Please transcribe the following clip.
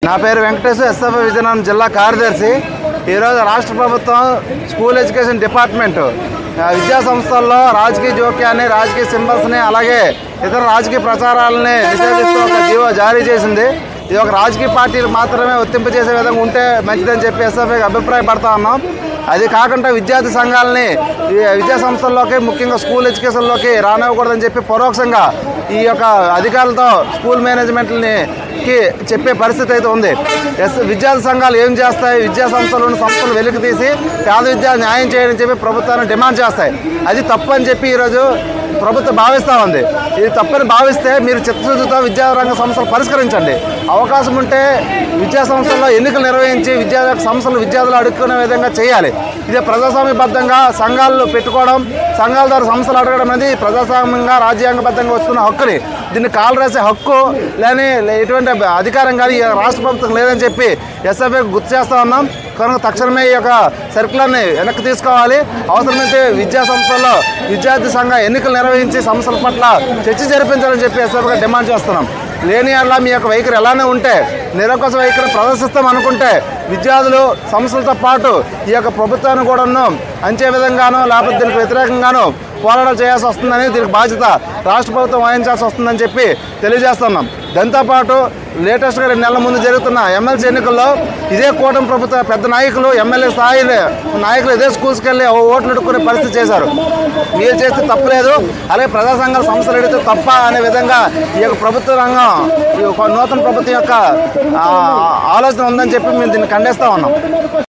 నా పేరు వెంకటేశ్వర, ఎస్ఎఫ్ఐ విజయనగరం జిల్లా కార్యదర్శి. ఈరోజు రాష్ట్ర ప్రభుత్వం స్కూల్ ఎడ్యుకేషన్ డిపార్ట్మెంట్ విద్యా సంస్థల్లో రాజకీయ జోక్యాన్ని, రాజకీయ సింబల్స్ని, అలాగే ఇతర రాజకీయ ప్రచారాలని నిషేధిస్తూ ఒక జీవో జారీ చేసింది. ఇది ఒక రాజకీయ పార్టీలు మాత్రమే వర్తింపజేసే విధంగా ఉంటే మంచిదని చెప్పి ఎస్ఎఫ్ఐకి అభిప్రాయపడతా ఉన్నాం. అది కాకుండా విద్యార్థి సంఘాలని విద్యా సంస్థల్లోకి, ముఖ్యంగా స్కూల్ ఎడ్యుకేషన్లోకి రానివ్వకూడదని చెప్పి పరోక్షంగా ఈ యొక్క అధికారులతో స్కూల్ మేనేజ్మెంట్ని చెప్పే పరిస్థితి అయితే ఉంది. విద్యార్థి సంఘాలు ఏం చేస్తాయి? విద్యా సంస్థలను వెలికి తీసి పేద విద్యార్థి న్యాయం చేయని చెప్పి ప్రభుత్వాన్ని డిమాండ్ చేస్తాయి. అది తప్పు అని చెప్పి ఈరోజు ప్రభుత్వం భావిస్తూ ఉంది. ఇది తప్పని భావిస్తే మీరు చిత్తశుద్ధితో విద్యారంగ సంస్థలు పరిష్కరించండి. అవకాశం ఉంటే విద్యా సంస్థల్లో ఎన్నికలు నిర్వహించి విద్యా సంస్థలు విద్యార్థులు అడుక్కునే విధంగా చేయాలి. ఇదే ప్రజాస్వామ్యబద్ధంగా సంఘాలు పెట్టుకోవడం, సంఘాల ద్వారా సంస్థలు అడగడం అనేది ప్రజాస్వామ్యంగా రాజ్యాంగబద్ధంగా వస్తున్న హక్కుని, దీన్ని కాలు రాసే హక్కు లేని ఎటువంటి అధికారం కానీ రాష్ట్ర ప్రభుత్వం లేదని చెప్పి ఎస్ఎఫ్ఐకి గుర్తు చేస్తూ ఉన్నాం. కనుక తక్షణమే ఈ యొక్క సర్కులర్ని వెనక్కి తీసుకోవాలి. అవసరమైతే విద్యా సంస్థల్లో విద్యార్థి సంఘ ఎన్నికలు నిర్వహించి సంస్థల పట్ల చర్చ జరిపించాలని చెప్పి ఎస్ఎఫ్ఐగా డిమాండ్ చేస్తున్నాం. లేని అలా మీ యొక్క వైఖరి ఎలానే ఉంటే, నిరంకుశ వైఖరిని ప్రదర్శిస్తాం అనుకుంటే విద్యార్థులు సంస్థలతో పాటు ఈ యొక్క ప్రభుత్వాన్ని కూడాను అంచే విధంగానో లేకపోతే దీనికి వ్యతిరేకంగానో పోరాటాలు చేయాల్సి వస్తుందని, దీనికి బాధ్యత రాష్ట్ర ప్రభుత్వం వహించాల్సి వస్తుందని చెప్పి తెలియజేస్తున్నాం. దాంతోపాటు లేటెస్ట్గా 2 నెలల ముందు జరుగుతున్న ఎమ్మెల్సీ ఎన్నికల్లో ఇదే కూటమి ప్రభుత్వ పెద్ద నాయకులు, ఎమ్మెల్యే స్థాయి నాయకులు ఇదే స్కూల్స్కి వెళ్ళి ఓట్లు అడుక్కునే పరిస్థితి చేశారు. మీరు చేస్తే తప్పులేదు, అలాగే ప్రజా సంఘాల సంస్థలు అడిగితే తప్ప అనే విధంగా ఈ యొక్క ప్రభుత్వ రంగం, నూతన ప్రభుత్వం యొక్క ఆలోచన ఉందని చెప్పి మేము దీన్ని ఖండిస్తూ ఉన్నాం.